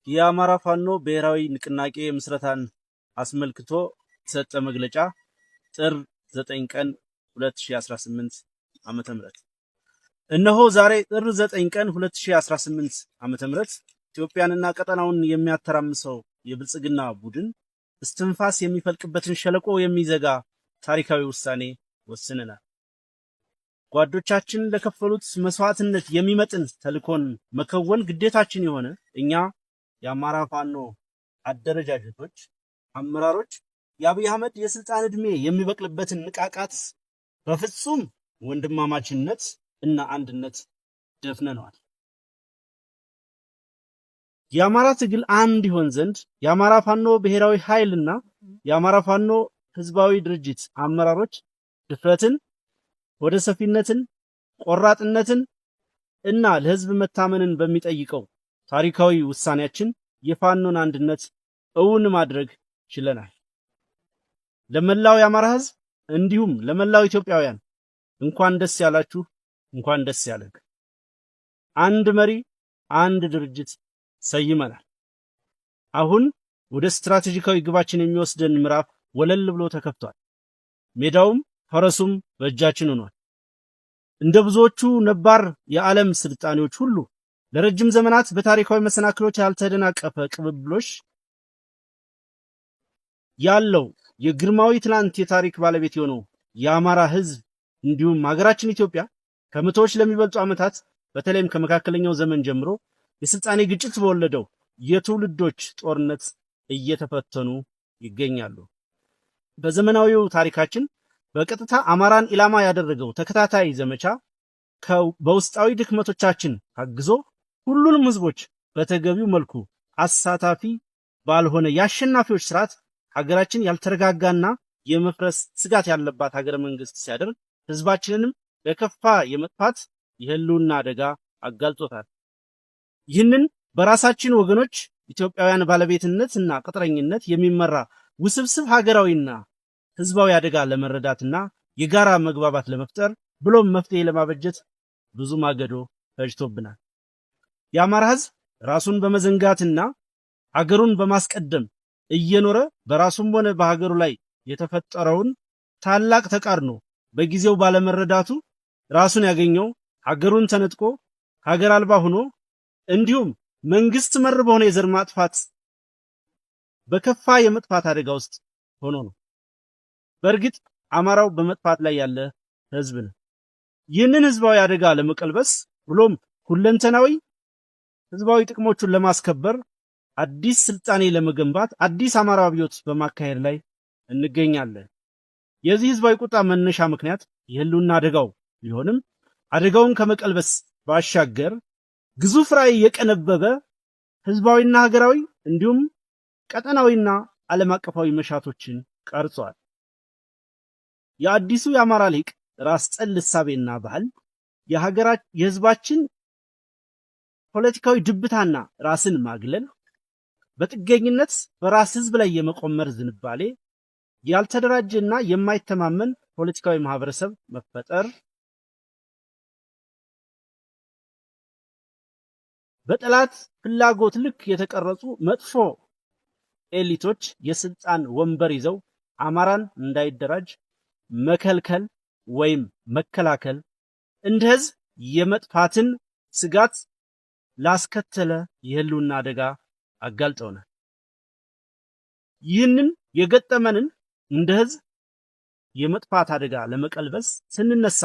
የአማራ ፋኖ ብሔራዊ ንቅናቄ ምስረታን አስመልክቶ የተሰጠ መግለጫ ጥር 9 ቀን 2018 ዓመተ ምህረት እነሆ ዛሬ ጥር 9 ቀን 2018 ዓመተ ምህረት ኢትዮጵያንና ቀጠናውን የሚያተራምሰው የብልጽግና ቡድን እስትንፋስ የሚፈልቅበትን ሸለቆ የሚዘጋ ታሪካዊ ውሳኔ ወስነናል። ጓዶቻችን ለከፈሉት መስዋዕትነት የሚመጥን ተልኮን መከወን ግዴታችን የሆነ እኛ የአማራ ፋኖ አደረጃጀቶች፣ አመራሮች የአብይ አህመድ የስልጣን ዕድሜ የሚበቅልበትን ንቃቃት በፍጹም ወንድማማችነት እና አንድነት ደፍነነዋል። የአማራ ትግል አንድ ይሆን ዘንድ የአማራ ፋኖ ብሔራዊ ኃይልና የአማራ ፋኖ ህዝባዊ ድርጅት አመራሮች ድፍረትን፣ ወደ ሰፊነትን፣ ቆራጥነትን እና ለህዝብ መታመንን በሚጠይቀው ታሪካዊ ውሳኔያችን የፋኖን አንድነት እውን ማድረግ ችለናል። ለመላው የአማራ ህዝብ እንዲሁም ለመላው ኢትዮጵያውያን እንኳን ደስ ያላችሁ፣ እንኳን ደስ ያለን። አንድ መሪ፣ አንድ ድርጅት ሰይመናል። አሁን ወደ ስትራቴጂካዊ ግባችን የሚወስደን ምዕራፍ ወለል ብሎ ተከፍቷል። ሜዳውም ፈረሱም በእጃችን ሆኗል። እንደ ብዙዎቹ ነባር የዓለም ስልጣኔዎች ሁሉ ለረጅም ዘመናት በታሪካዊ መሰናክሎች ያልተደናቀፈ ቅብብሎሽ ያለው የግርማዊ ትላንት የታሪክ ባለቤት የሆነው የአማራ ህዝብ እንዲሁም ሀገራችን ኢትዮጵያ ከመቶዎች ለሚበልጡ ዓመታት በተለይም ከመካከለኛው ዘመን ጀምሮ የስልጣኔ ግጭት በወለደው የትውልዶች ጦርነት እየተፈተኑ ይገኛሉ። በዘመናዊው ታሪካችን በቀጥታ አማራን ኢላማ ያደረገው ተከታታይ ዘመቻ በውስጣዊ ድክመቶቻችን ታግዞ ሁሉንም ህዝቦች በተገቢው መልኩ አሳታፊ ባልሆነ የአሸናፊዎች ስርዓት ሀገራችን ያልተረጋጋና የመፍረስ ስጋት ያለባት ሀገረ መንግስት ሲያደርግ ህዝባችንንም ለከፋ የመጥፋት የህልውና አደጋ አጋልጦታል። ይህንን በራሳችን ወገኖች ኢትዮጵያውያን ባለቤትነትና ቅጥረኝነት የሚመራ ውስብስብ ሀገራዊና ህዝባዊ አደጋ ለመረዳትና የጋራ መግባባት ለመፍጠር ብሎም መፍትሄ ለማበጀት ብዙ ማገዶ ፈጅቶብናል። የአማራ ህዝብ ራሱን በመዘንጋትና ሀገሩን በማስቀደም እየኖረ በራሱም ሆነ በሀገሩ ላይ የተፈጠረውን ታላቅ ተቃርኖ በጊዜው ባለመረዳቱ ራሱን ያገኘው ሀገሩን ተነጥቆ ሀገር አልባ ሆኖ እንዲሁም መንግስት መር በሆነ የዘር ማጥፋት በከፋ የመጥፋት አደጋ ውስጥ ሆኖ ነው። በእርግጥ አማራው በመጥፋት ላይ ያለ ህዝብ ነው። ይህንን ህዝባዊ አደጋ ለመቀልበስ ብሎም ሁለንተናዊ ህዝባዊ ጥቅሞቹን ለማስከበር አዲስ ስልጣኔ ለመገንባት አዲስ አማራ አብዮት በማካሄድ ላይ እንገኛለን። የዚህ ህዝባዊ ቁጣ መነሻ ምክንያት የህልውና አደጋው ቢሆንም አደጋውን ከመቀልበስ ባሻገር ግዙፍ ራዕይ የቀነበበ ህዝባዊና ሀገራዊ እንዲሁም ቀጠናዊና ዓለም አቀፋዊ መሻቶችን ቀርጿል። የአዲሱ የአማራ ሊቅ ራስ ጠል እሳቤና ባህል የህዝባችን ፖለቲካዊ ድብታና ራስን ማግለል፣ በጥገኝነት በራስ ህዝብ ላይ የመቆመር ዝንባሌ፣ ያልተደራጀና የማይተማመን ፖለቲካዊ ማህበረሰብ መፈጠር፣ በጠላት ፍላጎት ልክ የተቀረጹ መጥፎ ኤሊቶች የስልጣን ወንበር ይዘው አማራን እንዳይደራጅ መከልከል ወይም መከላከል እንደ ህዝብ የመጥፋትን ስጋት ላስከተለ የህልውና አደጋ አጋልጠውናል። ይህንን የገጠመንን እንደ ህዝብ የመጥፋት አደጋ ለመቀልበስ ስንነሳ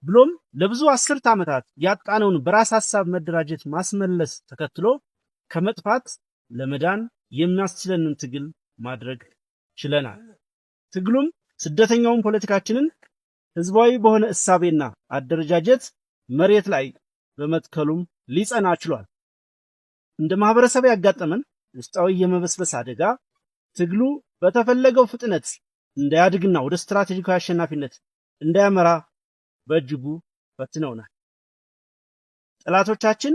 ብሎም ለብዙ አስርት ዓመታት ያጣነውን በራስ ሐሳብ መደራጀት ማስመለስ ተከትሎ ከመጥፋት ለመዳን የሚያስችለንን ትግል ማድረግ ችለናል። ትግሉም ስደተኛውን ፖለቲካችንን ህዝባዊ በሆነ እሳቤና አደረጃጀት መሬት ላይ በመትከሉም ሊጸና ችሏል። እንደ ማህበረሰብ ያጋጠመን ውስጣዊ የመበስበስ አደጋ ትግሉ በተፈለገው ፍጥነት እንዳያድግና ወደ ስትራቴጂካዊ አሸናፊነት እንዳያመራ በእጅጉ ፈትነውናል። ጠላቶቻችን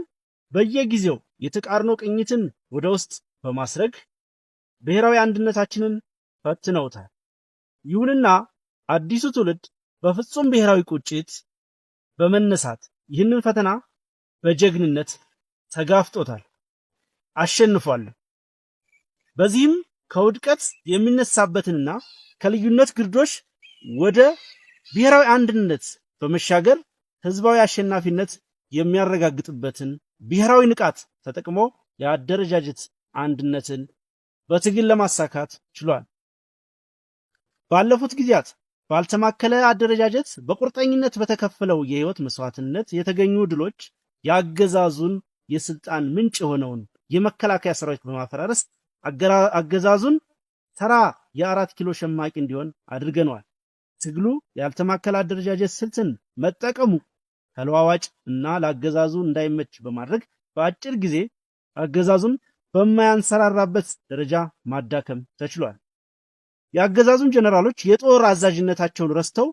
በየጊዜው የተቃርኖ ቅኝትን ወደ ውስጥ በማስረግ ብሔራዊ አንድነታችንን ፈትነውታል። ይሁንና አዲሱ ትውልድ በፍጹም ብሔራዊ ቁጭት በመነሳት ይህንን ፈተና በጀግንነት ተጋፍጦታል። አሸንፏል። በዚህም ከውድቀት የሚነሳበትንና ከልዩነት ግርዶሽ ወደ ብሔራዊ አንድነት በመሻገር ህዝባዊ አሸናፊነት የሚያረጋግጥበትን ብሔራዊ ንቃት ተጠቅሞ የአደረጃጀት አንድነትን በትግል ለማሳካት ችሏል። ባለፉት ጊዜያት ባልተማከለ አደረጃጀት በቁርጠኝነት በተከፈለው የህይወት መስዋዕትነት የተገኙ ድሎች የአገዛዙን የስልጣን ምንጭ የሆነውን የመከላከያ ሰራዊት በማፈራረስ አገዛዙን ተራ የ4 ኪሎ ሸማቂ እንዲሆን አድርገነዋል። ትግሉ ያልተማከለ አደረጃጀት ስልትን መጠቀሙ ተለዋዋጭ እና ለአገዛዙ እንዳይመች በማድረግ በአጭር ጊዜ አገዛዙን በማያንሰራራበት ደረጃ ማዳከም ተችሏል። የአገዛዙን ጀነራሎች የጦር አዛዥነታቸውን ረስተው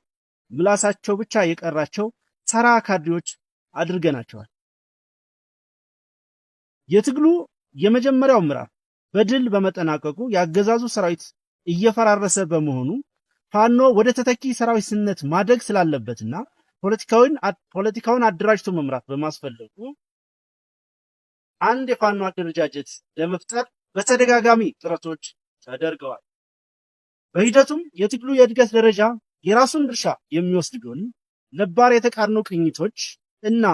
ምላሳቸው ብቻ የቀራቸው ተራ ካድሬዎች አድርገናቸዋል። የትግሉ የመጀመሪያው ምዕራፍ በድል በመጠናቀቁ የአገዛዙ ሰራዊት እየፈራረሰ በመሆኑ ፋኖ ወደ ተተኪ ሰራዊትነት ማደግ ስላለበትና ፖለቲካውን አደራጅቶ መምራት በማስፈለጉ አንድ የፋኖ አደረጃጀት ለመፍጠር በተደጋጋሚ ጥረቶች ተደርገዋል። በሂደቱም የትግሉ የእድገት ደረጃ የራሱን ድርሻ የሚወስድ ቢሆንም ነባር የተቃርኖ ቅኝቶች እና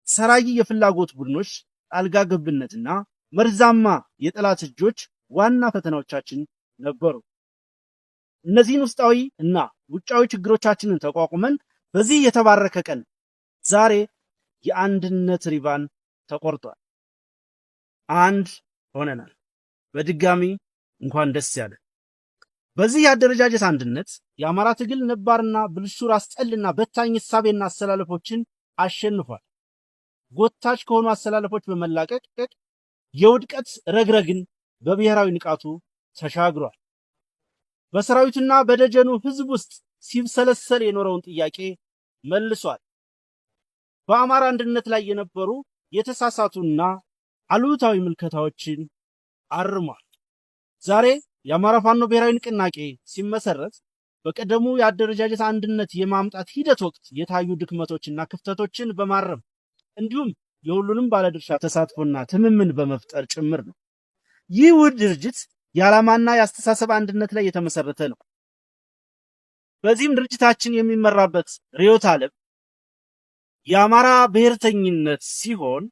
ሰራጊ የፍላጎት ቡድኖች ጣልቃ ገብነትና መርዛማ የጠላት እጆች ዋና ፈተናዎቻችን ነበሩ። እነዚህን ውስጣዊ እና ውጫዊ ችግሮቻችንን ተቋቁመን በዚህ የተባረከ ቀን ዛሬ የአንድነት ሪባን ተቆርጧል። አንድ ሆነናል። በድጋሚ እንኳን ደስ ያለ። በዚህ የአደረጃጀት አንድነት የአማራ ትግል ነባርና ብልሹ ራስ ጠልና በታኝ እሳቤና አሰላለፎችን አሸንፏል። ጎታች ከሆኑ አሰላለፎች በመላቀቅ የውድቀት ረግረግን በብሔራዊ ንቃቱ ተሻግሯል። በሰራዊቱና በደጀኑ ህዝብ ውስጥ ሲብሰለሰል የኖረውን ጥያቄ መልሷል። በአማራ አንድነት ላይ የነበሩ የተሳሳቱና አሉታዊ ምልከታዎችን አርሟል። ዛሬ የአማራ ፋኖ ብሔራዊ ንቅናቄ ሲመሰረት በቀደሙ የአደረጃጀት አንድነት የማምጣት ሂደት ወቅት የታዩ ድክመቶችና ክፍተቶችን በማረም እንዲሁም የሁሉንም ባለድርሻ ተሳትፎና ትምምን በመፍጠር ጭምር ነው። ይህ ውህድ ድርጅት የዓላማና የአስተሳሰብ አንድነት ላይ የተመሰረተ ነው። በዚህም ድርጅታችን የሚመራበት ርዕዮተ ዓለም የአማራ ብሔርተኝነት ሲሆን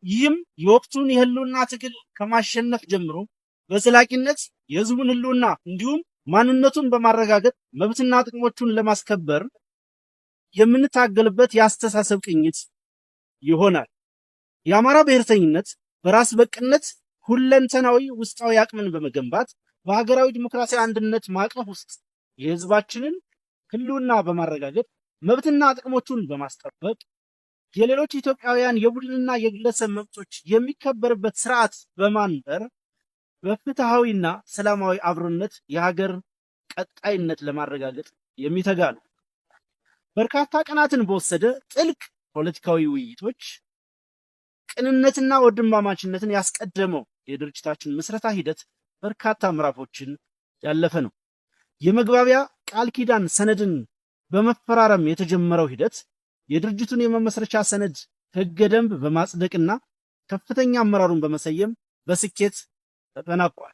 ይህም የወቅቱን የህልውና ትግል ከማሸነፍ ጀምሮ በዘላቂነት የህዝቡን ህልውና እንዲሁም ማንነቱን በማረጋገጥ መብትና ጥቅሞቹን ለማስከበር የምንታገልበት የአስተሳሰብ ቅኝት ይሆናል። የአማራ ብሔርተኝነት በራስ በቅነት ሁለንተናዊ ውስጣዊ አቅምን በመገንባት በሀገራዊ ዲሞክራሲያዊ አንድነት ማዕቀፍ ውስጥ የህዝባችንን ህልውና በማረጋገጥ መብትና ጥቅሞቹን በማስጠበቅ የሌሎች ኢትዮጵያውያን የቡድንና የግለሰብ መብቶች የሚከበርበት ስርዓት በማንበር በፍትሃዊና ሰላማዊ አብሮነት የሀገር ቀጣይነት ለማረጋገጥ የሚተጋ ነው። በርካታ ቀናትን በወሰደ ጥልቅ ፖለቲካዊ ውይይቶች ቅንነትና ወንድማማችነትን ያስቀደመው የድርጅታችን ምስረታ ሂደት በርካታ ምዕራፎችን ያለፈ ነው። የመግባቢያ ቃል ኪዳን ሰነድን በመፈራረም የተጀመረው ሂደት የድርጅቱን የመመስረቻ ሰነድ ህገ ደንብ በማጽደቅና ከፍተኛ አመራሩን በመሰየም በስኬት ተጠናቋል።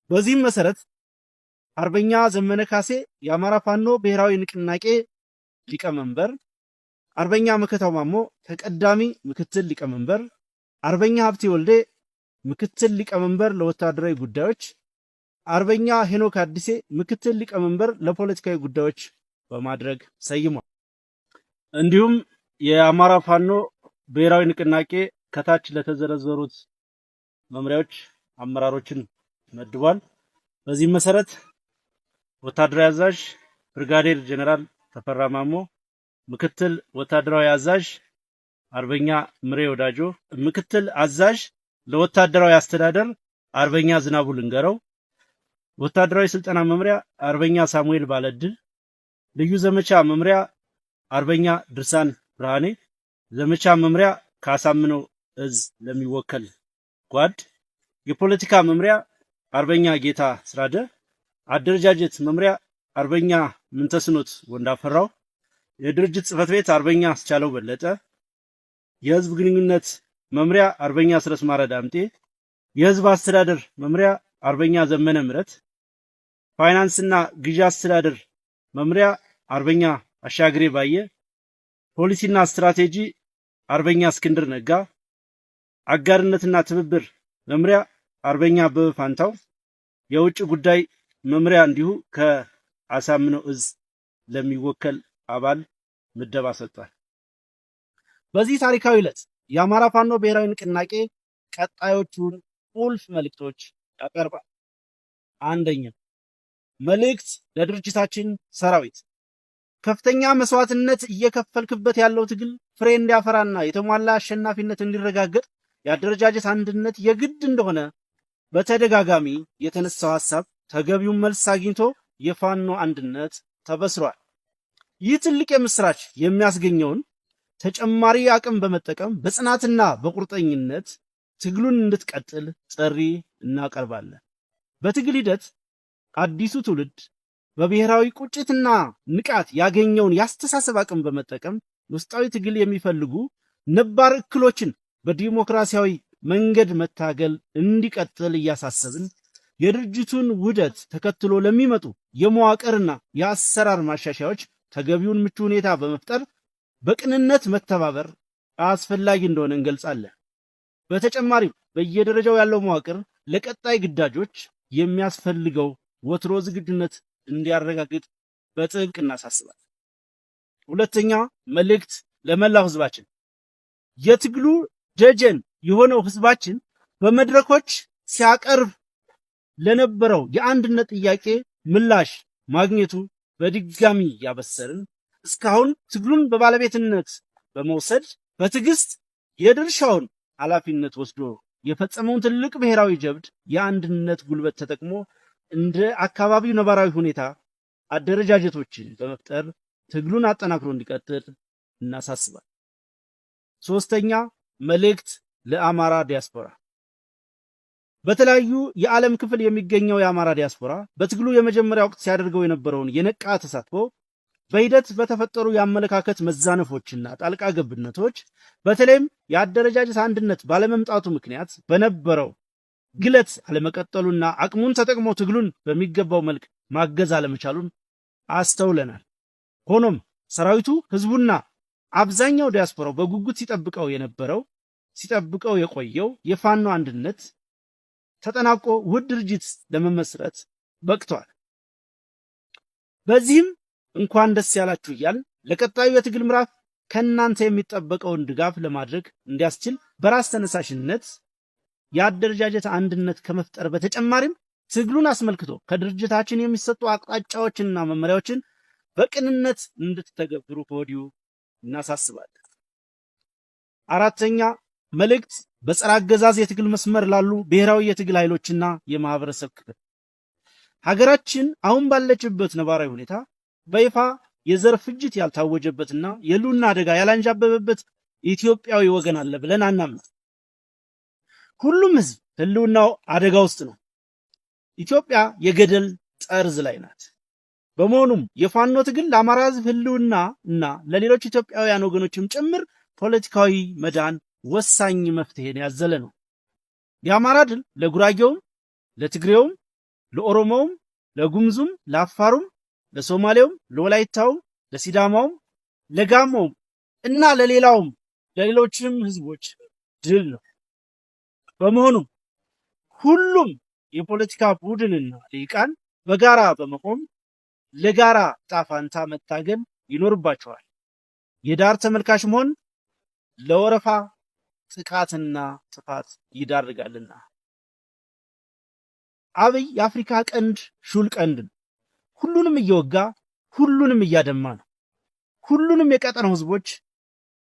በዚህም መሰረት አርበኛ ዘመነ ካሴ የአማራ ፋኖ ብሔራዊ ንቅናቄ ሊቀመንበር፣ አርበኛ መከታው ማሞ ተቀዳሚ ምክትል ሊቀመንበር፣ አርበኛ ሀብቴ ወልዴ ምክትል ሊቀመንበር ለወታደራዊ ጉዳዮች፣ አርበኛ ሄኖክ አዲሴ ምክትል ሊቀመንበር ለፖለቲካዊ ጉዳዮች በማድረግ ሰይሟል። እንዲሁም የአማራ ፋኖ ብሔራዊ ንቅናቄ ከታች ለተዘረዘሩት መምሪያዎች አመራሮችን መድቧል። በዚህ መሰረት ወታደራዊ አዛዥ ብርጋዴር ጀነራል ተፈራ ማሞ፣ ምክትል ወታደራዊ አዛዥ አርበኛ ምሬ ወዳጆ፣ ምክትል አዛዥ ለወታደራዊ አስተዳደር አርበኛ ዝናቡ ልንገረው፣ ወታደራዊ ስልጠና መምሪያ አርበኛ ሳሙኤል ባለድል፣ ልዩ ዘመቻ መምሪያ አርበኛ ድርሳን ብርሃኔ፣ ዘመቻ መምሪያ ካሳምነው እዝ ለሚወከል ጓድ፣ የፖለቲካ መምሪያ አርበኛ ጌታ ስራደ፣ አደረጃጀት መምሪያ አርበኛ ምንተስኖት ወንዳፈራው፣ የድርጅት ጽህፈት ቤት አርበኛ አስቻለው በለጠ፣ የህዝብ ግንኙነት መምሪያ አርበኛ ስረስ ማረ ዳምጤ፣ የህዝብ አስተዳደር መምሪያ አርበኛ ዘመነ ምረት፣ ፋይናንስና ግዢ አስተዳደር መምሪያ አርበኛ አሻግሬ ባየ፣ ፖሊሲና ስትራቴጂ አርበኛ እስክንድር ነጋ፣ አጋርነትና ትብብር መምሪያ አርበኛ አበበ ፋንታው፣ የውጭ ጉዳይ መምሪያ እንዲሁ ከአሳምነው እዝ ለሚወከል አባል ምደባ ሰጥቷል። በዚህ ታሪካዊ ዕለት የአማራ ፋኖ ብሔራዊ ንቅናቄ ቀጣዮቹን ቁልፍ መልእክቶች ያቀርባል። አንደኛ፣ መልእክት ለድርጅታችን ሰራዊት። ከፍተኛ መስዋዕትነት እየከፈልክበት ያለው ትግል ፍሬ እንዲያፈራና የተሟላ አሸናፊነት እንዲረጋገጥ የአደረጃጀት አንድነት የግድ እንደሆነ በተደጋጋሚ የተነሳው ሐሳብ ተገቢውን መልስ አግኝቶ የፋኖ አንድነት ተበስሯል። ይህ ትልቅ የምስራች የሚያስገኘውን ተጨማሪ አቅም በመጠቀም በጽናትና በቁርጠኝነት ትግሉን እንድትቀጥል ጥሪ እናቀርባለን። በትግል ሂደት አዲሱ ትውልድ በብሔራዊ ቁጭትና ንቃት ያገኘውን የአስተሳሰብ አቅም በመጠቀም ውስጣዊ ትግል የሚፈልጉ ነባር እክሎችን በዲሞክራሲያዊ መንገድ መታገል እንዲቀጥል እያሳሰብን የድርጅቱን ውህደት ተከትሎ ለሚመጡ የመዋቅርና የአሰራር ማሻሻያዎች ተገቢውን ምቹ ሁኔታ በመፍጠር በቅንነት መተባበር አስፈላጊ እንደሆነ እንገልጻለን። በተጨማሪም በየደረጃው ያለው መዋቅር ለቀጣይ ግዳጆች የሚያስፈልገው ወትሮ ዝግጁነት እንዲያረጋግጥ በጥብቅ እናሳስባለን። ሁለተኛ፣ መልእክት ለመላው ህዝባችን። የትግሉ ደጀን የሆነው ህዝባችን በመድረኮች ሲያቀርብ ለነበረው የአንድነት ጥያቄ ምላሽ ማግኘቱ በድጋሚ ያበሰርን፣ እስካሁን ትግሉን በባለቤትነት በመውሰድ በትዕግስት የድርሻውን ኃላፊነት ወስዶ የፈጸመውን ትልቅ ብሔራዊ ጀብድ የአንድነት ጉልበት ተጠቅሞ እንደ አካባቢው ነባራዊ ሁኔታ አደረጃጀቶችን በመፍጠር ትግሉን አጠናክሮ እንዲቀጥል እናሳስባል። ሶስተኛ፣ መልእክት ለአማራ ዲያስፖራ። በተለያዩ የዓለም ክፍል የሚገኘው የአማራ ዲያስፖራ በትግሉ የመጀመሪያ ወቅት ሲያደርገው የነበረውን የነቃ ተሳትፎ በሂደት በተፈጠሩ የአመለካከት መዛነፎችና ጣልቃ ገብነቶች በተለይም የአደረጃጀት አንድነት ባለመምጣቱ ምክንያት በነበረው ግለት አለመቀጠሉና አቅሙን ተጠቅሞ ትግሉን በሚገባው መልክ ማገዝ አለመቻሉን አስተውለናል። ሆኖም ሰራዊቱ፣ ህዝቡና አብዛኛው ዲያስፖራው በጉጉት ሲጠብቀው የቆየው የፋኖ አንድነት ተጠናቆ ውህድ ድርጅት ለመመስረት በቅቷል። በዚህም እንኳን ደስ ያላችሁ እያል ለቀጣዩ የትግል ምዕራፍ ከእናንተ የሚጠበቀውን ድጋፍ ለማድረግ እንዲያስችል በራስ ተነሳሽነት የአደረጃጀት አንድነት ከመፍጠር በተጨማሪም ትግሉን አስመልክቶ ከድርጅታችን የሚሰጡ አቅጣጫዎችንና መመሪያዎችን በቅንነት እንድትተገብሩ ከወዲሁ እናሳስባለን። አራተኛ፣ መልእክት በጸረ አገዛዝ የትግል መስመር ላሉ ብሔራዊ የትግል ኃይሎችና የማህበረሰብ ክፍል። ሀገራችን አሁን ባለችበት ነባራዊ ሁኔታ በይፋ የዘር ፍጅት ያልታወጀበትና የህልውና አደጋ ያላንዣበበበት ኢትዮጵያዊ ወገን አለ ብለን አናምንም። ሁሉም ህዝብ ህልውናው አደጋ ውስጥ ነው። ኢትዮጵያ የገደል ጠርዝ ላይ ናት። በመሆኑም የፋኖ ትግል ለአማራ ህዝብ ህልውና እና ለሌሎች ኢትዮጵያውያን ወገኖችም ጭምር ፖለቲካዊ መዳን ወሳኝ መፍትሄን ያዘለ ነው። የአማራ ድል ለጉራጌውም፣ ለትግሬውም፣ ለኦሮሞውም፣ ለጉምዙም፣ ለአፋሩም፣ ለሶማሌውም፣ ለወላይታውም፣ ለሲዳማውም፣ ለጋሞውም እና ለሌሎችም ህዝቦች ድል ነው። በመሆኑም ሁሉም የፖለቲካ ቡድንና ልሂቃን በጋራ በመቆም ለጋራ ዕጣ ፈንታ መታገል ይኖርባቸዋል። የዳር ተመልካች መሆን ለወረፋ ጥቃትና ጥፋት ይዳርጋልና። አብይ የአፍሪካ ቀንድ ሹል ቀንድ ነው። ሁሉንም እየወጋ ሁሉንም እያደማ ነው። ሁሉንም የቀጠናው ህዝቦች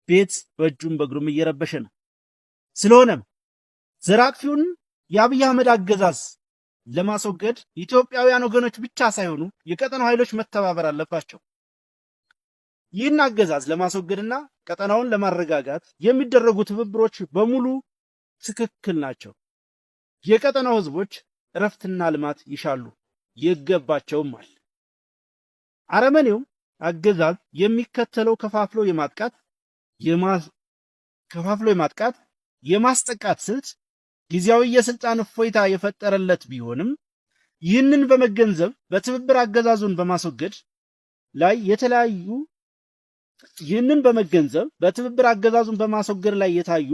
ቤት በእጁም በእግሩም እየረበሸ ነው። ስለሆነም ዘራፊውን የአብይ አህመድ አገዛዝ ለማስወገድ ኢትዮጵያውያን ወገኖች ብቻ ሳይሆኑ የቀጠናው ኃይሎች መተባበር አለባቸው። ይህን አገዛዝ ለማስወገድና ቀጠናውን ለማረጋጋት የሚደረጉ ትብብሮች በሙሉ ትክክል ናቸው። የቀጠናው ህዝቦች እረፍትና ልማት ይሻሉ፣ ይገባቸውማል። አረመኔው አገዛዝ የሚከተለው ከፋፍሎ የማጥቃት የማስጠቃት ስልት ጊዜያዊ የስልጣን እፎይታ የፈጠረለት ቢሆንም ይህንን በመገንዘብ በትብብር አገዛዙን በማስወገድ ላይ የታዩ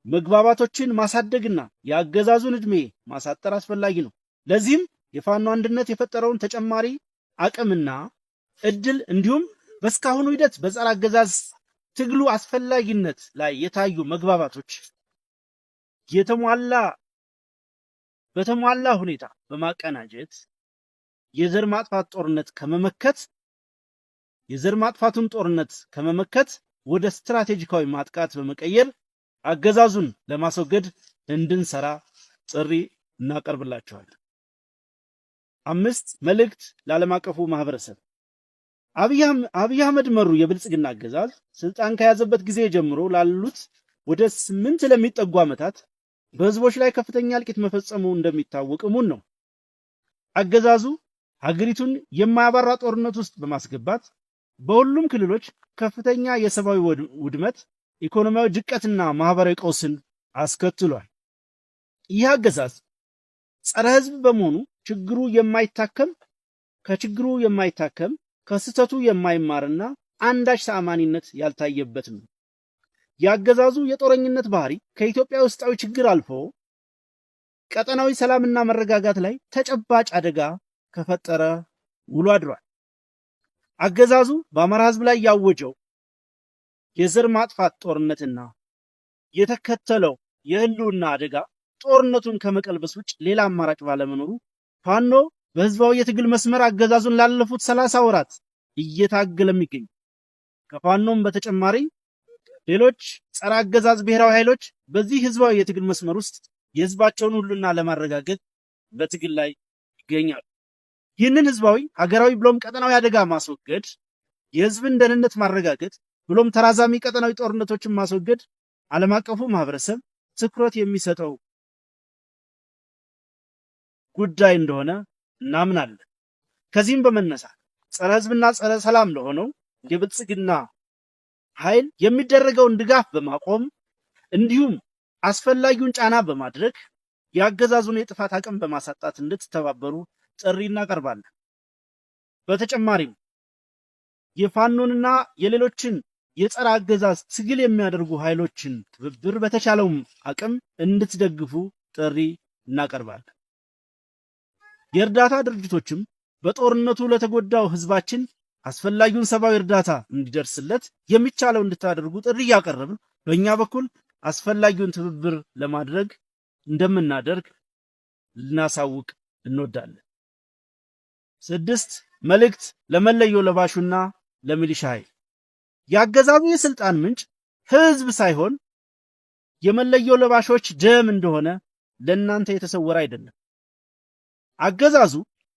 መግባባቶችን ማሳደግና የአገዛዙን ዕድሜ ማሳጠር አስፈላጊ ነው። ለዚህም የፋኖ አንድነት የፈጠረውን ተጨማሪ አቅምና እድል እንዲሁም በስካሁኑ ሂደት በጸረ አገዛዝ ትግሉ አስፈላጊነት ላይ የታዩ መግባባቶች በተሟላ ሁኔታ በማቀናጀት የዘር ማጥፋቱን ጦርነት ከመመከት ወደ ስትራቴጂካዊ ማጥቃት በመቀየር አገዛዙን ለማስወገድ እንድንሰራ ጥሪ እናቀርብላችኋለን። 5 መልእክት ለዓለም አቀፉ ማህበረሰብ። አብይ አህመድ መሩ የብልጽግና አገዛዝ ስልጣን ከያዘበት ጊዜ ጀምሮ ላሉት ወደ 8 ለሚጠጉ ዓመታት በህዝቦች ላይ ከፍተኛ እልቂት መፈጸሙ እንደሚታወቅ እሙን ነው። አገዛዙ ሀገሪቱን የማያባራ ጦርነት ውስጥ በማስገባት በሁሉም ክልሎች ከፍተኛ የሰብአዊ ውድመት፣ ኢኮኖሚያዊ ድቀትና ማህበራዊ ቀውስን አስከትሏል። ይህ አገዛዝ ጸረ ህዝብ በመሆኑ ከችግሩ የማይታከም ከስህተቱ የማይማርና አንዳች ተአማኒነት ያልታየበትም ነው። የአገዛዙ የጦረኝነት ባህሪ ከኢትዮጵያ ውስጣዊ ችግር አልፎ ቀጠናዊ ሰላምና መረጋጋት ላይ ተጨባጭ አደጋ ከፈጠረ ውሎ አድሯል። አገዛዙ በአማራ ህዝብ ላይ ያወጀው የዘር ማጥፋት ጦርነትና የተከተለው የህልውና አደጋ ጦርነቱን ከመቀልበስ ውጭ ሌላ አማራጭ ባለመኖሩ ፋኖ በህዝባዊ የትግል መስመር አገዛዙን ላለፉት 30 ወራት እየታገለም ይገኛል። ከፋኖም በተጨማሪ ሌሎች ጸረ አገዛዝ ብሔራዊ ኃይሎች በዚህ ህዝባዊ የትግል መስመር ውስጥ የህዝባቸውን ሁሉና ለማረጋገጥ በትግል ላይ ይገኛሉ። ይህንን ህዝባዊ ሀገራዊ ብሎም ቀጠናዊ አደጋ ማስወገድ፣ የህዝብን ደህንነት ማረጋገጥ ብሎም ተራዛሚ ቀጠናዊ ጦርነቶችን ማስወገድ ዓለም አቀፉ ማህበረሰብ ትኩረት የሚሰጠው ጉዳይ እንደሆነ እናምናለን። ከዚህም በመነሳት ጸረ ህዝብና ጸረ ሰላም ለሆነው የብልጽግና ኃይል የሚደረገውን ድጋፍ በማቆም እንዲሁም አስፈላጊውን ጫና በማድረግ የአገዛዙን የጥፋት አቅም በማሳጣት እንድትተባበሩ ጥሪ እናቀርባለን። በተጨማሪም የፋኖንና የሌሎችን የጸረ አገዛዝ ትግል የሚያደርጉ ኃይሎችን ትብብር በተቻለውም አቅም እንድትደግፉ ጥሪ እናቀርባለን። የእርዳታ ድርጅቶችም በጦርነቱ ለተጎዳው ህዝባችን አስፈላጊውን ሰብአዊ እርዳታ እንዲደርስለት የሚቻለው እንድታደርጉ ጥሪ እያቀረብን በእኛ በኩል አስፈላጊውን ትብብር ለማድረግ እንደምናደርግ ልናሳውቅ እንወዳለን። 6 መልእክት ለመለዮ ለባሹና ለሚሊሻ ኃይል። የአገዛዙ የስልጣን ምንጭ ህዝብ ሳይሆን የመለዮ ለባሾች ደም እንደሆነ ለእናንተ የተሰወረ አይደለም። አገዛዙ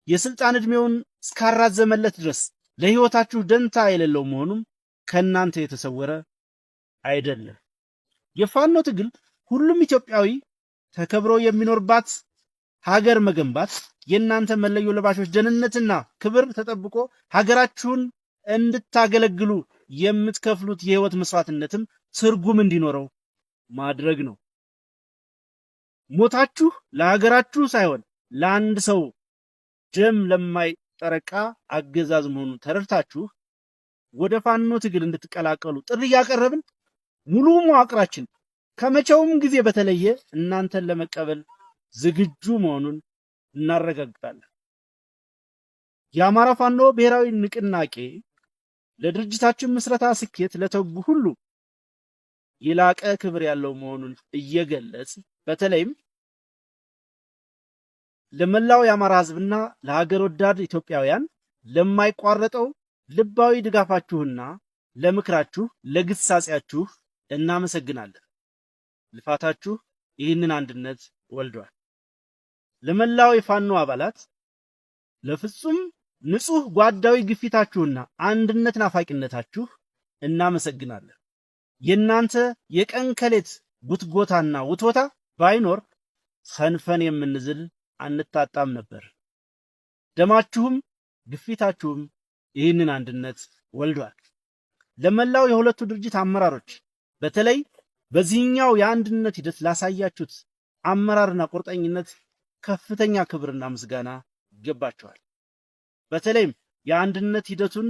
የስልጣን ዕድሜውን እስካራዘመለት ድረስ ለህይወታችሁ ደንታ የሌለው መሆኑም ከእናንተ የተሰወረ አይደለም። የፋኖ ትግል ሁሉም ኢትዮጵያዊ ተከብሮ የሚኖርባት ሀገር መገንባት የእናንተ መለዮ ለባሾች ደህንነትና ክብር ተጠብቆ ሀገራችሁን እንድታገለግሉ የምትከፍሉት የህይወት መስዋዕትነትም ትርጉም እንዲኖረው ማድረግ ነው። ሞታችሁ ለሀገራችሁ ሳይሆን ለአንድ ሰው ደም ለማይጠረቃ አገዛዝ መሆኑን ተረድታችሁ ወደ ፋኖ ትግል እንድትቀላቀሉ ጥሪ እያቀረብን ሙሉ መዋቅራችን ከመቼውም ጊዜ በተለየ እናንተን ለመቀበል ዝግጁ መሆኑን እናረጋግጣለን። የአማራ ፋኖ ብሔራዊ ንቅናቄ ለድርጅታችን ምስረታ ስኬት ለተጉ ሁሉ የላቀ ክብር ያለው መሆኑን እየገለጽ በተለይም ለመላው የአማራ ህዝብና ለሀገር ወዳድ ኢትዮጵያውያን ለማይቋረጠው ልባዊ ድጋፋችሁና ለምክራችሁ ለግሳጼያችሁ እናመሰግናለን። ልፋታችሁ ይህንን አንድነት ወልዷል። ለመላው የፋኖ አባላት ለፍጹም ንጹህ ጓዳዊ ግፊታችሁና አንድነት ናፋቂነታችሁ እናመሰግናለን። የእናንተ የቀን ከሌት ጉትጎታና ውትወታ ባይኖር ሰንፈን የምንዝል አንታጣም ነበር። ደማችሁም ግፊታችሁም ይህንን አንድነት ወልዷል። ለመላው የሁለቱ ድርጅት አመራሮች በተለይ በዚህኛው የአንድነት ሂደት ላሳያችሁት አመራርና ቁርጠኝነት ከፍተኛ ክብርና ምስጋና ይገባችኋል። በተለይም የአንድነት ሂደቱን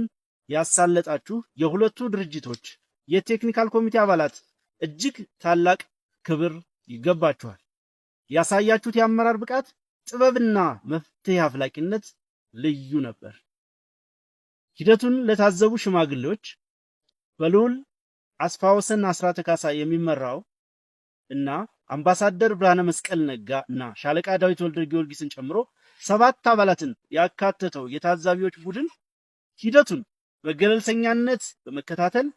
ያሳለጣችሁ የሁለቱ ድርጅቶች የቴክኒካል ኮሚቴ አባላት እጅግ ታላቅ ክብር ይገባችኋል። ያሳያችሁት የአመራር ብቃት፣ ጥበብና መፍትሄ አፍላቂነት ልዩ ነበር። ሂደቱን ለታዘቡ ሽማግሌዎች በልዑል አስፋወሰን አስራተ ካሳ የሚመራው እና አምባሳደር ብርሃነ መስቀል ነጋ እና ሻለቃ ዳዊት ወልደ ጊዮርጊስን ጨምሮ 7 አባላትን ያካተተው የታዛቢዎች ቡድን ሂደቱን በገለልተኛነት በመከታተል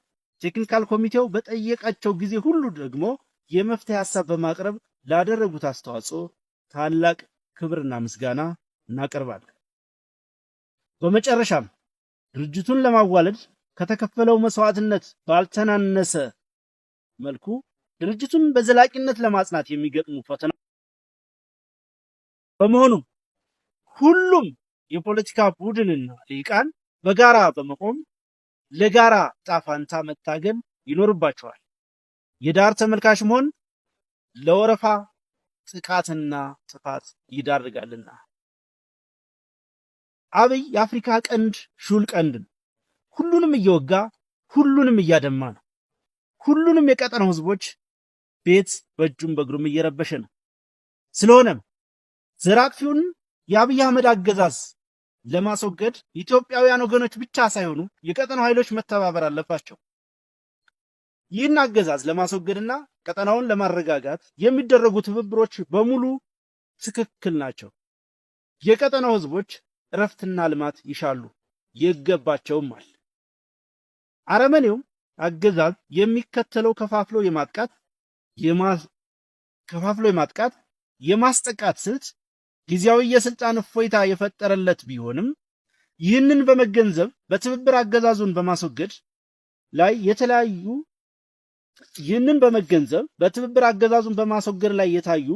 ቴክኒካል ኮሚቴው በጠየቃቸው ጊዜ ሁሉ ደግሞ የመፍትሄ ሐሳብ በማቅረብ ላደረጉት አስተዋጽኦ ታላቅ ክብርና ምስጋና እናቀርባለን። በመጨረሻም ድርጅቱን ለማዋለድ ከተከፈለው መስዋዕትነት ባልተናነሰ መልኩ ድርጅቱን በዘላቂነት ለማጽናት የሚገጥሙ ፈተና በመሆኑም ሁሉም የፖለቲካ ቡድንና ሊቃን በጋራ በመቆም ለጋራ ዕጣ ፈንታ መታገል ይኖርባቸዋል። የዳር ተመልካች መሆን ለወረፋ ጥቃትና ጥፋት ይዳርጋልና። አብይ የአፍሪካ ቀንድ ሹል ቀንድ ነው። ሁሉንም እየወጋ ሁሉንም እያደማ ነው። ሁሉንም የቀጠናው ህዝቦች ቤት በእጁም በእግሩም እየረበሸ ነው። ስለሆነም ዘር አጥፊውን የአብይ አህመድ አገዛዝ ለማስወገድ ኢትዮጵያውያን ወገኖች ብቻ ሳይሆኑ የቀጠናው ኃይሎች መተባበር አለባቸው። ይህን አገዛዝ ለማስወገድና ቀጠናውን ለማረጋጋት የሚደረጉ ትብብሮች በሙሉ ትክክል ናቸው። የቀጠናው ህዝቦች እረፍትና ልማት ይሻሉ ይገባቸውማል። አረመኔው አገዛዝ የሚከተለው ከፋፍሎ የማጥቃት የማስጠቃት ስልት ጊዜያዊ የስልጣን እፎይታ የፈጠረለት ቢሆንም ይህንን በመገንዘብ በትብብር አገዛዙን በማስወገድ ላይ የታዩ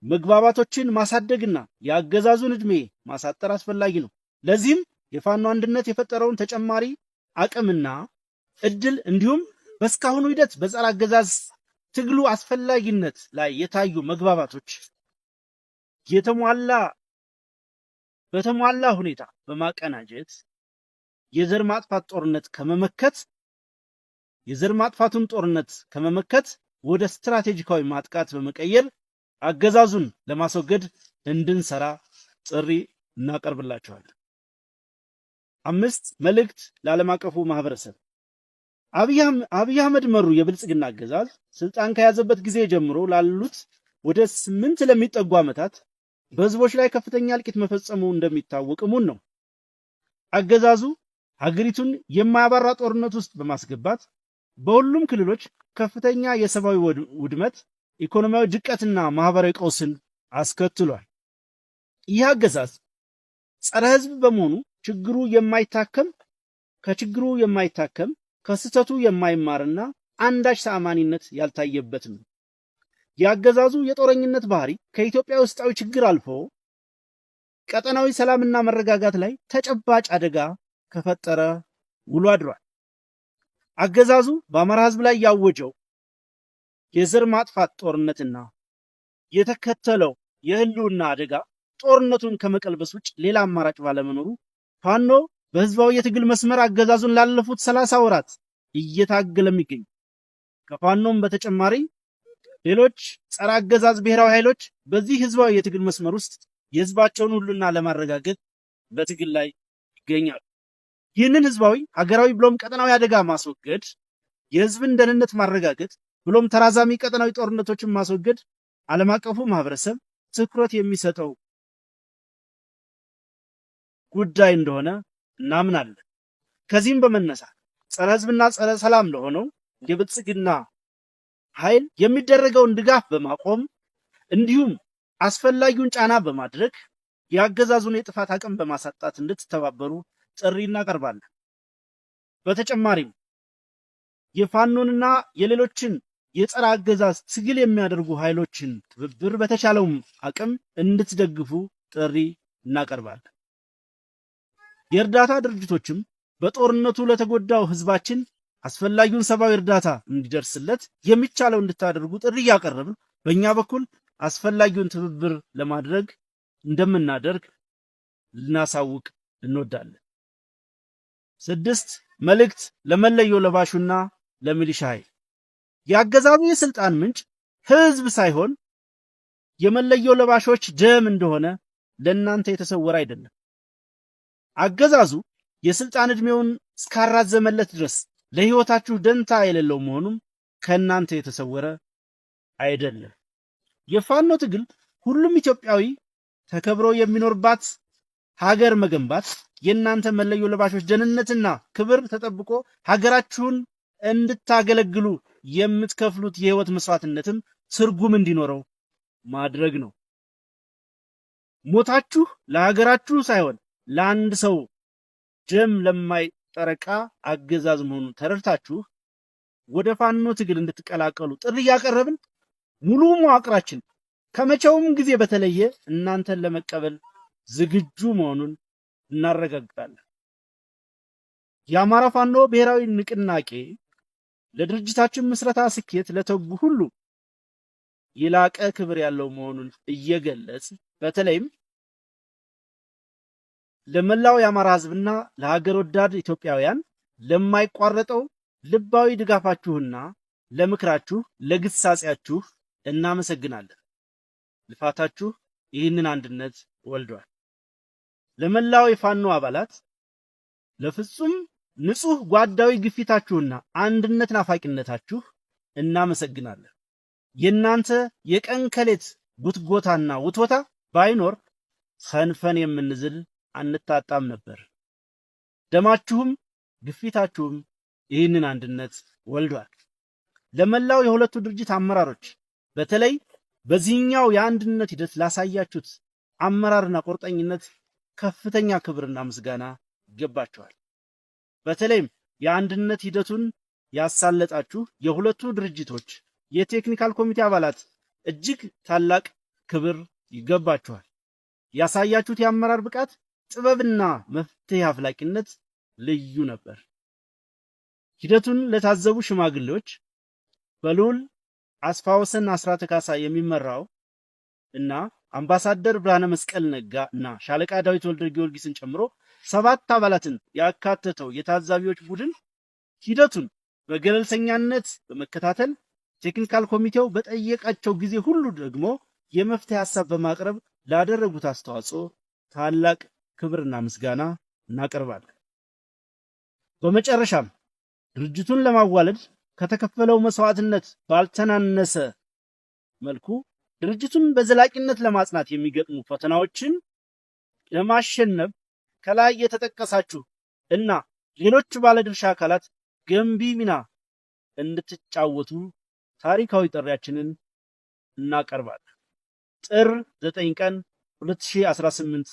መግባባቶችን ማሳደግና የአገዛዙን ዕድሜ ማሳጠር አስፈላጊ ነው። ለዚህም የፋኖ አንድነት የፈጠረውን ተጨማሪ አቅምና እድል እንዲሁም በስካሁኑ ሂደት በጸረ አገዛዝ ትግሉ አስፈላጊነት ላይ የታዩ መግባባቶች በተሟላ ሁኔታ በማቀናጀት የዘር ማጥፋቱን ጦርነት ከመመከት ወደ ስትራቴጂካዊ ማጥቃት በመቀየር አገዛዙን ለማስወገድ እንድንሰራ ጥሪ እናቀርብላችኋለን። 5 መልእክት ለዓለም አቀፉ ማህበረሰብ። አብይ አህመድ መሩ የብልጽግና አገዛዝ ስልጣን ከያዘበት ጊዜ ጀምሮ ላሉት ወደ 8 ለሚጠጉ ዓመታት በህዝቦች ላይ ከፍተኛ እልቂት መፈጸሙ እንደሚታወቅ እሙን ነው። አገዛዙ ሀገሪቱን የማያባራ ጦርነት ውስጥ በማስገባት በሁሉም ክልሎች ከፍተኛ የሰብአዊ ውድመት፣ ኢኮኖሚያዊ ድቀትና ማህበራዊ ቀውስን አስከትሏል። ይህ አገዛዝ ጸረ ህዝብ በመሆኑ ከችግሩ የማይታከም ከስህተቱ የማይማርና አንዳች ተአማኒነት ያልታየበት ነው። የአገዛዙ የጦረኝነት ባህሪ ከኢትዮጵያ ውስጣዊ ችግር አልፎ ቀጠናዊ ሰላምና መረጋጋት ላይ ተጨባጭ አደጋ ከፈጠረ ውሎ አድሯል። አገዛዙ በአማራ ህዝብ ላይ ያወጀው የዘር ማጥፋት ጦርነትና የተከተለው የህልውና አደጋ ጦርነቱን ከመቀልበስ ውጭ ሌላ አማራጭ ባለመኖሩ ፋኖ በህዝባዊ የትግል መስመር አገዛዙን ላለፉት 30 ወራት እየታገለም ይገኛል። ከፋኖም በተጨማሪ ሌሎች ጸረ አገዛዝ ብሔራዊ ኃይሎች በዚህ ህዝባዊ የትግል መስመር ውስጥ የህዝባቸውን ሁሉና ለማረጋገጥ በትግል ላይ ይገኛሉ። ይህንን ህዝባዊ ሀገራዊ ብሎም ቀጠናዊ አደጋ ማስወገድ፣ የህዝብን ደህንነት ማረጋገጥ ብሎም ተራዛሚ ቀጠናዊ ጦርነቶችን ማስወገድ ዓለም አቀፉ ማህበረሰብ ትኩረት የሚሰጠው ጉዳይ እንደሆነ እናምናለን። ከዚህም በመነሳት ጸረ ህዝብና ጸረ ሰላም ለሆነው የብልጽግና ኃይል የሚደረገውን ድጋፍ በማቆም እንዲሁም አስፈላጊውን ጫና በማድረግ የአገዛዙን የጥፋት አቅም በማሳጣት እንድትተባበሩ ጥሪ እናቀርባለን። በተጨማሪም የፋኖንና የሌሎችን የጸረ አገዛዝ ትግል የሚያደርጉ ኃይሎችን ትብብር በተቻለውም አቅም እንድትደግፉ ጥሪ እናቀርባለን። የእርዳታ ድርጅቶችም በጦርነቱ ለተጎዳው ህዝባችን አስፈላጊውን ሰብአዊ እርዳታ እንዲደርስለት የሚቻለው እንድታደርጉ ጥሪ እያቀረብን በእኛ በኩል አስፈላጊውን ትብብር ለማድረግ እንደምናደርግ ልናሳውቅ እንወዳለን። 6 መልእክት ለመለዮ ለባሹና ለሚሊሻ ኃይል። የአገዛዙ የስልጣን ምንጭ ህዝብ ሳይሆን የመለዮ ለባሾች ደም እንደሆነ ለእናንተ የተሰወረ አይደለም። አገዛዙ የስልጣን ዕድሜውን እስካራዘመለት ድረስ ለህይወታችሁ ደንታ የሌለው መሆኑም ከእናንተ የተሰወረ አይደለም። የፋኖ ትግል ሁሉም ኢትዮጵያዊ ተከብሮ የሚኖርባት ሀገር መገንባት የእናንተ መለዮ ለባሾች ደህንነትና ክብር ተጠብቆ ሀገራችሁን እንድታገለግሉ የምትከፍሉት የህይወት መስዋዕትነትም ትርጉም እንዲኖረው ማድረግ ነው። ሞታችሁ ለሀገራችሁ ሳይሆን ለአንድ ሰው ደም ለማይጠረቃ አገዛዝ መሆኑን ተረድታችሁ ወደ ፋኖ ትግል እንድትቀላቀሉ ጥሪ እያቀረብን ሙሉ መዋቅራችን ከመቼውም ጊዜ በተለየ እናንተን ለመቀበል ዝግጁ መሆኑን እናረጋግጣለን። የአማራ ፋኖ ብሔራዊ ንቅናቄ ለድርጅታችን ምስረታ ስኬት ለተጉ ሁሉ የላቀ ክብር ያለው መሆኑን እየገለጽ በተለይም ለመላው የአማራ ህዝብና ለሀገር ወዳድ ኢትዮጵያውያን ለማይቋረጠው ልባዊ ድጋፋችሁና ለምክራችሁ ለግሳጼያችሁ እናመሰግናለን። ልፋታችሁ ይህንን አንድነት ወልዷል። ለመላው የፋኖ አባላት ለፍጹም ንጹህ ጓዳዊ ግፊታችሁና አንድነት ናፋቂነታችሁ እናመሰግናለን። የእናንተ የቀን ከሌት ጉትጎታና ውትወታ ባይኖር ሰንፈን የምንዝል አንታጣም ነበር። ደማችሁም ግፊታችሁም ይህንን አንድነት ወልዷል። ለመላው የሁለቱ ድርጅት አመራሮች በተለይ በዚህኛው የአንድነት ሂደት ላሳያችሁት አመራርና ቁርጠኝነት ከፍተኛ ክብርና ምስጋና ይገባችኋል። በተለይም የአንድነት ሂደቱን ያሳለጣችሁ የሁለቱ ድርጅቶች የቴክኒካል ኮሚቴ አባላት እጅግ ታላቅ ክብር ይገባችኋል። ያሳያችሁት የአመራር ብቃት፣ ጥበብና መፍትሄ አፍላቂነት ልዩ ነበር። ሂደቱን ለታዘቡ ሽማግሌዎች በልዑል አስፋወሰን አስራተ ካሳ የሚመራው እና አምባሳደር ብርሃነ መስቀል ነጋ እና ሻለቃ ዳዊት ወልደ ጊዮርጊስን ጨምሮ 7 አባላትን ያካተተው የታዛቢዎች ቡድን ሂደቱን በገለልተኛነት በመከታተል ቴክኒካል ኮሚቴው በጠየቃቸው ጊዜ ሁሉ ደግሞ የመፍትሄ ሐሳብ በማቅረብ ላደረጉት አስተዋጽኦ ታላቅ ክብርና ምስጋና እናቀርባለን። በመጨረሻም ድርጅቱን ለማዋለድ ከተከፈለው መስዋዕትነት ባልተናነሰ መልኩ ድርጅቱን በዘላቂነት ለማጽናት የሚገጥሙ ፈተናዎችን ለማሸነፍ ከላይ የተጠቀሳችሁ እና ሌሎች ባለድርሻ አካላት ገንቢ ሚና እንድትጫወቱ ታሪካዊ ጥሪያችንን እናቀርባለን። ጥር 9 ቀን 2018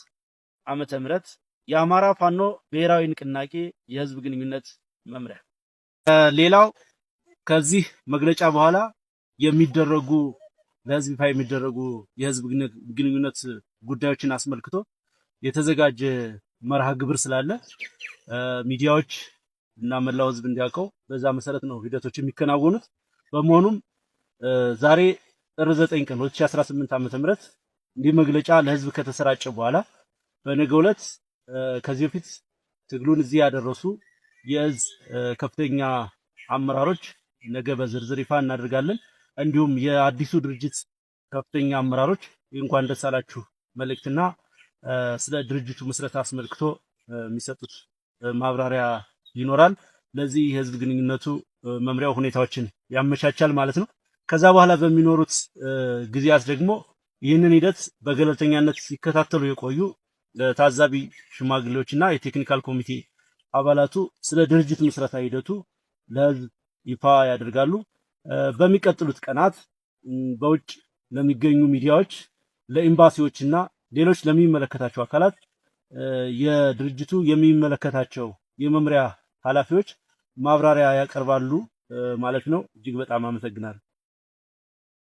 ዓመተ ምህረት የአማራ ፋኖ ብሔራዊ ንቅናቄ የህዝብ ግንኙነት መምሪያ። ሌላው ከዚህ መግለጫ በኋላ የሚደረጉ ለህዝብ ይፋ የሚደረጉ የህዝብ ግንኙነት ጉዳዮችን አስመልክቶ የተዘጋጀ መርሃ ግብር ስላለ ሚዲያዎች እና መላው ህዝብ እንዲያውቀው በዛ መሰረት ነው ሂደቶች የሚከናወኑት። በመሆኑም ዛሬ ጥር 9 ቀን 2018 ዓ.ም እንዲህ መግለጫ ለህዝብ ከተሰራጨ በኋላ በነገው ዕለት ከዚህ በፊት ትግሉን እዚህ ያደረሱ የእዝ ከፍተኛ አመራሮች ነገ በዝርዝር ይፋ እናደርጋለን። እንዲሁም የአዲሱ ድርጅት ከፍተኛ አመራሮች እንኳን ደስ አላችሁ መልእክትና ስለ ድርጅቱ ምስረታ አስመልክቶ የሚሰጡት ማብራሪያ ይኖራል። ለዚህ የህዝብ ግንኙነቱ መምሪያው ሁኔታዎችን ያመቻቻል ማለት ነው። ከዛ በኋላ በሚኖሩት ጊዜያት ደግሞ ይህንን ሂደት በገለልተኛነት ሲከታተሉ የቆዩ ታዛቢ ሽማግሌዎችና የቴክኒካል ኮሚቴ አባላቱ ስለ ድርጅት ምስረታ ሂደቱ ለህዝብ ይፋ ያደርጋሉ። በሚቀጥሉት ቀናት በውጭ ለሚገኙ ሚዲያዎች፣ ለኤምባሲዎችና ሌሎች ለሚመለከታቸው አካላት የድርጅቱ የሚመለከታቸው የመምሪያ ኃላፊዎች ማብራሪያ ያቀርባሉ ማለት ነው። እጅግ በጣም አመሰግናለሁ።